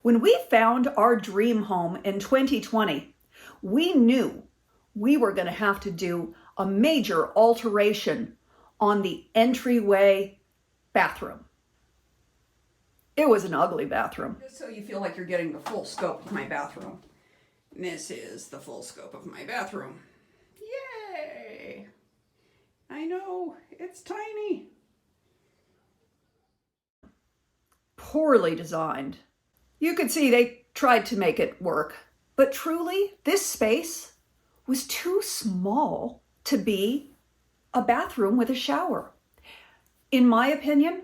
When we found our dream home in 2020, we knew we were going to have to do a major alteration on the entryway bathroom. It was an ugly bathroom. Just so you feel like you're getting the full scope of my bathroom. This is the full scope of my bathroom. Yay! I know, it's tiny. Poorly designed. You could see they tried to make it work, but truly, this space was too small to be a bathroom with a shower. In my opinion,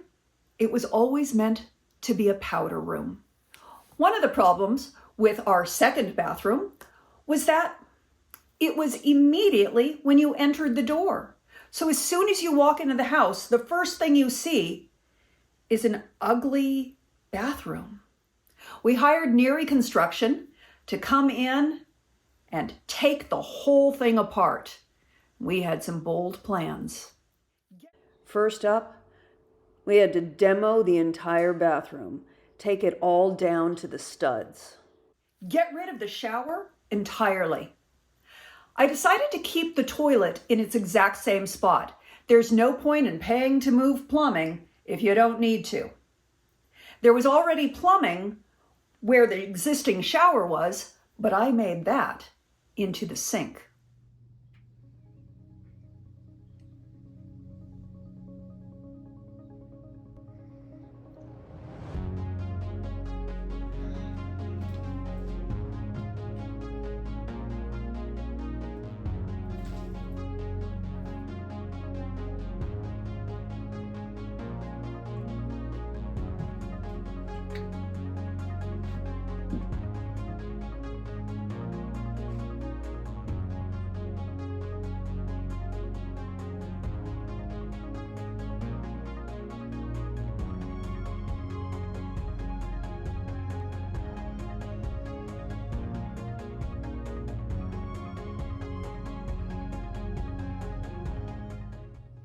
it was always meant to be a powder room. One of the problems with our second bathroom was that it was immediately when you entered the door. So as soon as you walk into the house, the first thing you see is an ugly bathroom. We hired Neary Construction to come in and take the whole thing apart. We had some bold plans. First up, we had to demo the entire bathroom, take it all down to the studs. Get rid of the shower entirely. I decided to keep the toilet in its exact same spot. There's no point in paying to move plumbing if you don't need to. There was already plumbing where the existing shower was, but I made that into the sink.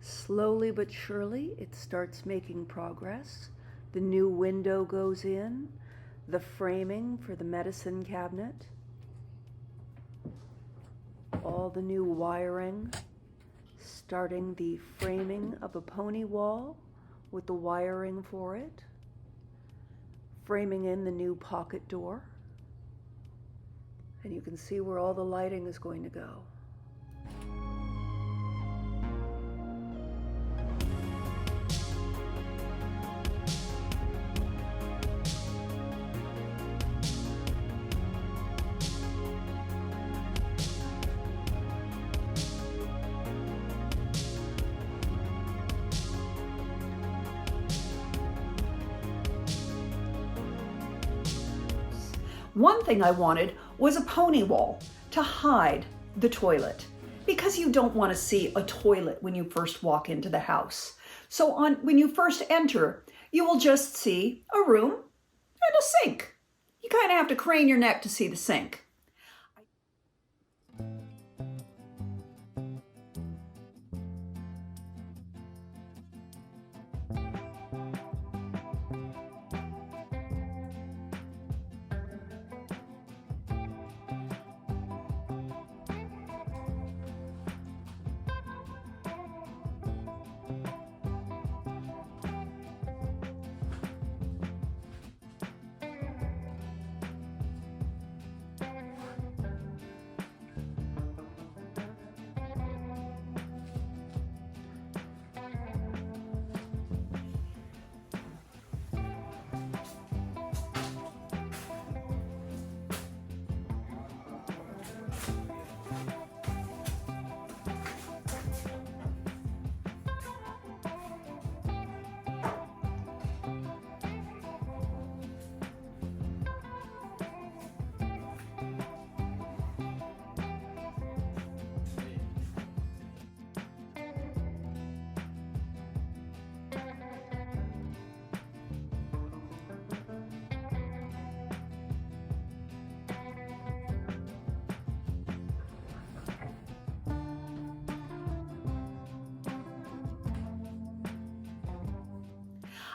Slowly but surely, it starts making progress. The new window goes in, the framing for the medicine cabinet, all the new wiring, starting the framing of a pony wall with the wiring for it, framing in the new pocket door, and you can see where all the lighting is going to go. One thing I wanted was a pony wall to hide the toilet, because you don't want to see a toilet when you first walk into the house. So when you first enter, you will just see a room and a sink. You kind of have to crane your neck to see the sink.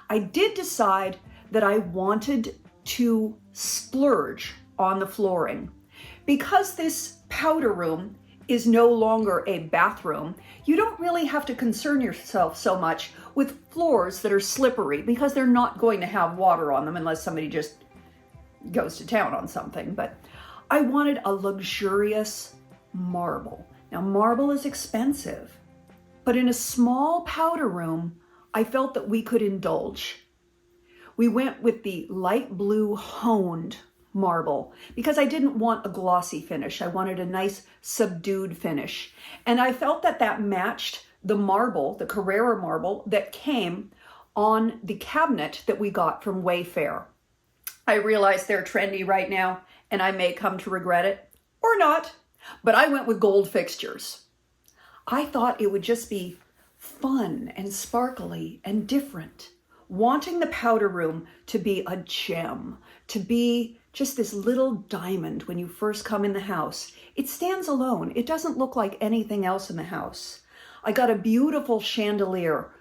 I did decide that I wanted to splurge on the flooring. Because this powder room is no longer a bathroom, you don't really have to concern yourself so much with floors that are slippery because they're not going to have water on them unless somebody just goes to town on something. But I wanted a luxurious marble. Now, marble is expensive, but in a small powder room, I felt that we could indulge. We went with the light blue honed marble because I didn't want a glossy finish. I wanted a nice subdued finish. And I felt that that matched the marble, the Carrara marble that came on the cabinet that we got from Wayfair. I realize they're trendy right now and I may come to regret it or not, but I went with gold fixtures. I thought it would just be fun and sparkly and different. Wanting the powder room to be a gem, to be just this little diamond when you first come in the house. It stands alone. It doesn't look like anything else in the house. I got a beautiful chandelier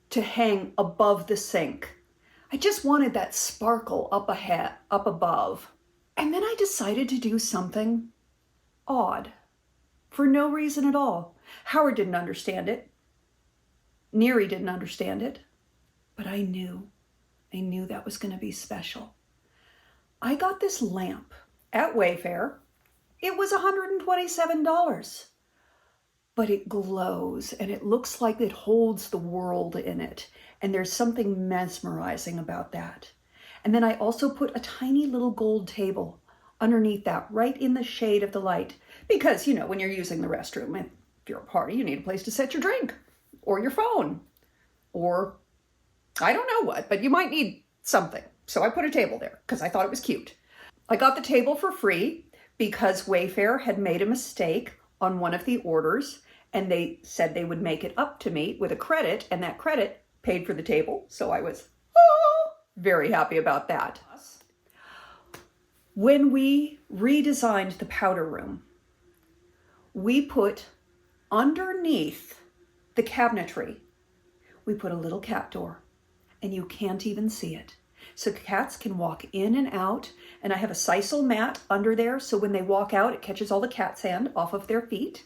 to hang above the sink. I just wanted that sparkle up above. And then I decided to do something odd for no reason at all. Howard didn't understand it. Neri didn't understand it. But I knew that was going to be special. I got this lamp at Wayfair. It was $127, but it glows and it looks like it holds the world in it. And there's something mesmerizing about that. And then I also put a tiny little gold table underneath that, right in the shade of the light. Because, you know, when you're using the restroom, if you're a party, you need a place to set your drink or your phone or I don't know what, but you might need something. So I put a table there because I thought it was cute. I got the table for free because Wayfair had made a mistake on one of the orders and they said they would make it up to me with a credit, and that credit paid for the table. So I was very happy about that. When we redesigned the powder room, we put underneath the cabinetry, we put a little cat door. And you can't even see it. So cats can walk in and out, and I have a sisal mat under there, so when they walk out, it catches all the cat sand off of their feet,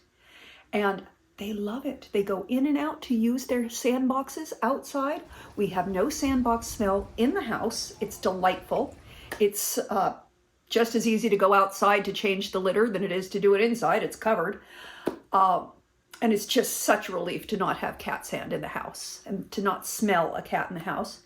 and they love it. They go in and out to use their sandboxes outside. We have no sandbox smell in the house. It's delightful. It's just as easy to go outside to change the litter than it is to do it inside. It's covered. And it's just such a relief to not have cat sand in the house and to not smell a cat in the house.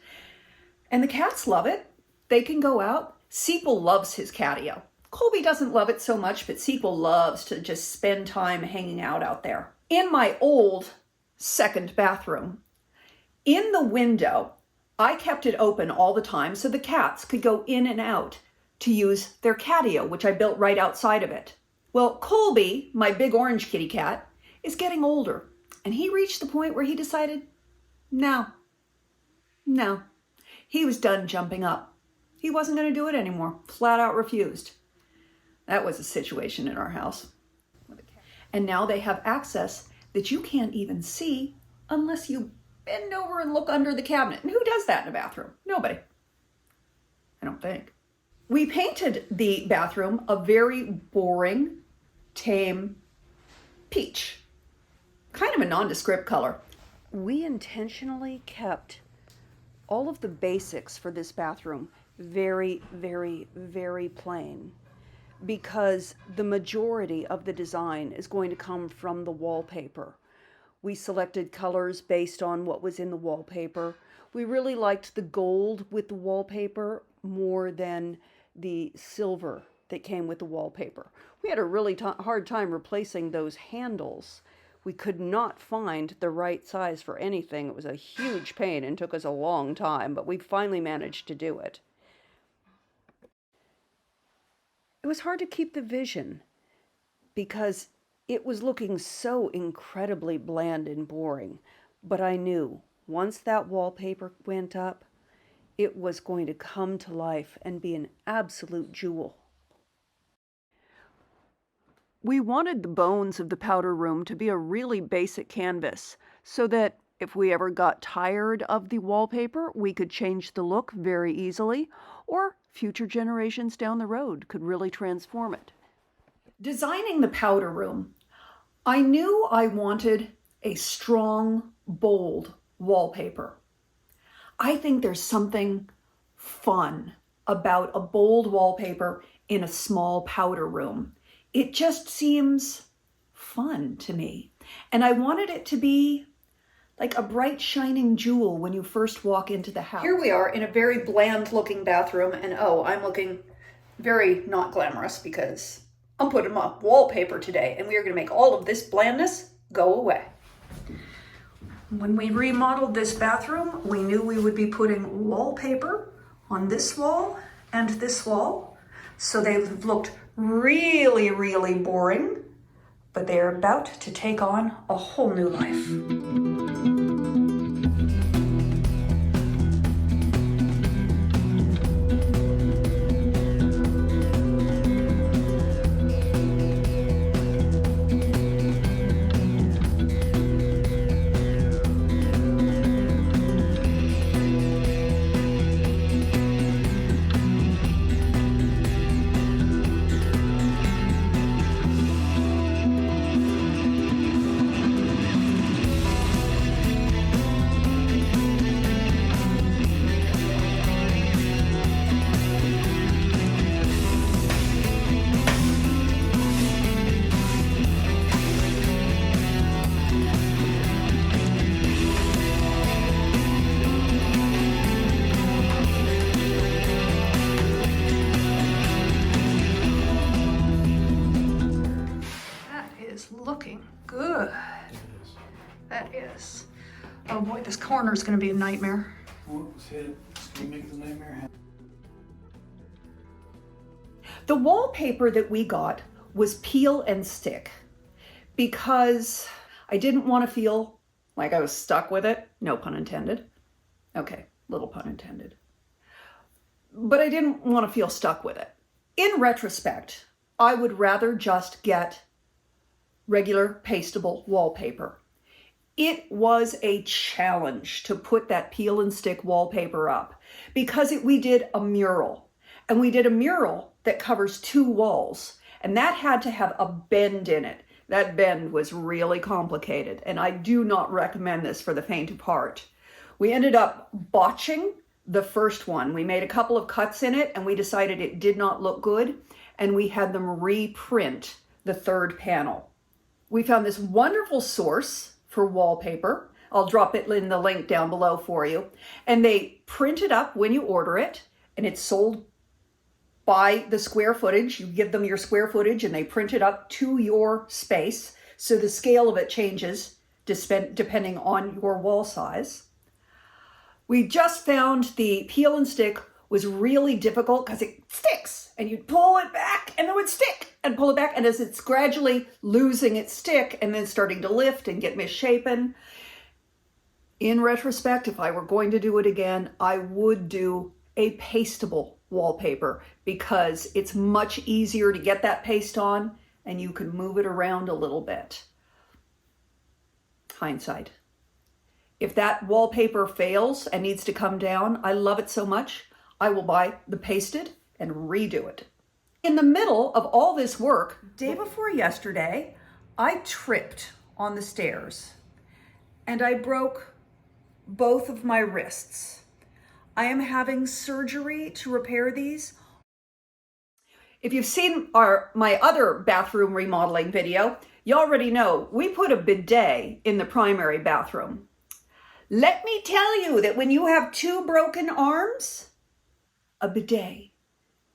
And the cats love it. They can go out. Sequel loves his catio. Colby doesn't love it so much, but Sequel loves to just spend time hanging out there. In my old second bathroom, in the window, I kept it open all the time so the cats could go in and out to use their catio, which I built right outside of it. Well, Colby, my big orange kitty cat, is getting older, and he reached the point where he decided, no. He was done jumping up. He wasn't going to do it anymore. Flat out refused. That was a situation in our house. And now they have access that you can't even see unless you bend over and look under the cabinet. And who does that in a bathroom? Nobody. I don't think. We painted the bathroom a very boring, tame peach. Kind of a nondescript color. We intentionally kept all of the basics for this bathroom very, very, very plain because the majority of the design is going to come from the wallpaper. We selected colors based on what was in the wallpaper. We really liked the gold with the wallpaper more than the silver that came with the wallpaper. We had a really hard time replacing those handles. We could not find the right size for anything. It was a huge pain and took us a long time, but we finally managed to do it. It was hard to keep the vision because it was looking so incredibly bland and boring. But I knew once that wallpaper went up, it was going to come to life and be an absolute jewel. We wanted the bones of the powder room to be a really basic canvas so that If we ever got tired of the wallpaper, we could change the look very easily, or future generations down the road could really transform it. Designing the powder room, I knew I wanted a strong, bold wallpaper. I think there's something fun about a bold wallpaper in a small powder room. It just seems fun to me. And I wanted it to be like a bright shining jewel when you first walk into the house. Here we are in a very bland looking bathroom, and oh, I'm looking very not glamorous because I'm putting up wallpaper today, and we are going to make all of this blandness go away. When we remodeled this bathroom, we knew we would be putting wallpaper on this wall and this wall, so they looked really, really boring, but they are about to take on a whole new life. Looking good. That is. Oh boy, this corner is going to be a nightmare. Let's hit it. Let's make the nightmare happen. The wallpaper that we got was peel and stick because I didn't want to feel like I was stuck with it. No pun intended. Okay, little pun intended. But I didn't want to feel stuck with it. In retrospect, I would rather just get regular pastable wallpaper. It was a challenge to put that peel and stick wallpaper up because we did a mural, and we did a mural that covers 2 walls, and that had to have a bend in it. That bend was really complicated, and I do not recommend this for the faint of heart. We ended up botching the first one. We made a couple of cuts in it, and we decided it did not look good, and we had them reprint the 3rd panel. We found this wonderful source for wallpaper. I'll drop it in the link down below for you. And they print it up when you order it, and it's sold by the square footage. You give them your square footage and they print it up to your space. So the scale of it changes depending on your wall size. We just found the peel and stick was really difficult because it sticks and you'd pull it back and it would stick and pull it back. And as it's gradually losing its stick and then starting to lift and get misshapen, in retrospect, if I were going to do it again, I would do a pastable wallpaper because it's much easier to get that paste on and you can move it around a little bit. Hindsight. If that wallpaper fails and needs to come down, I love it so much, I will buy the pasted and redo it. In the middle of all this work, day before yesterday, I tripped on the stairs and I broke both of my wrists. I am having surgery to repair these. If you've seen my other bathroom remodeling video, you already know we put a bidet in the primary bathroom. Let me tell you that when you have 2 broken arms, a bidet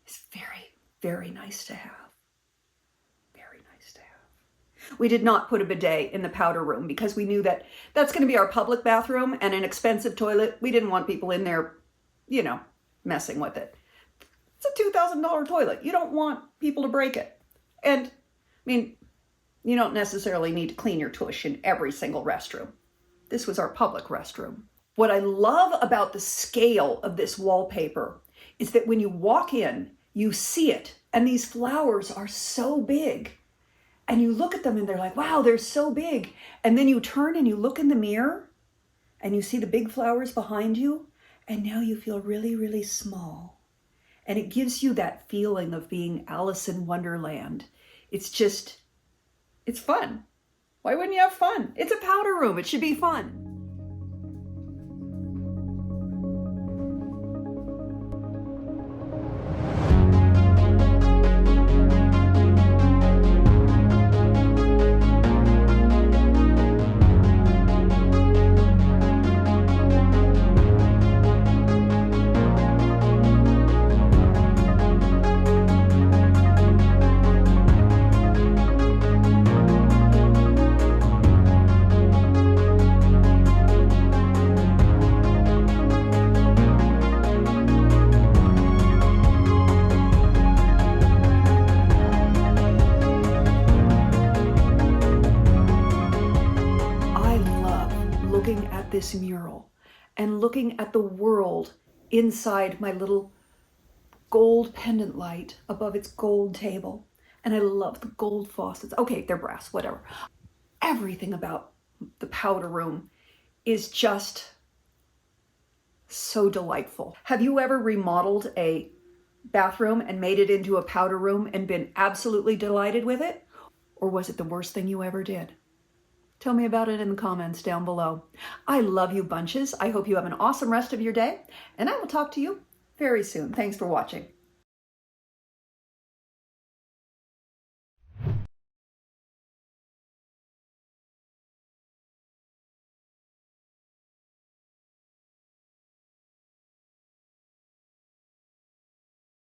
is very, very nice to have. Very nice to have. We did not put a bidet in the powder room because we knew that that's going to be our public bathroom and an expensive toilet. We didn't want people in there, messing with it. It's a $2,000 toilet. You don't want people to break it. And, you don't necessarily need to clean your tush in every single restroom. This was our public restroom. What I love about the scale of this wallpaper is that when you walk in, you see it, and these flowers are so big. And you look at them and they're like, wow, they're so big. And then you turn and you look in the mirror and you see the big flowers behind you, and now you feel really, really small. And it gives you that feeling of being Alice in Wonderland. It's fun. Why wouldn't you have fun? It's a powder room. It should be fun. Looking at this mural and looking at the world inside my little gold pendant light above its gold table. And I love the gold faucets. Okay, they're brass, whatever. Everything about the powder room is just so delightful. Have you ever remodeled a bathroom and made it into a powder room and been absolutely delighted with it? Or was it the worst thing you ever did? Tell me about it in the comments down below. I love you bunches. I hope you have an awesome rest of your day, and I will talk to you very soon. Thanks for watching.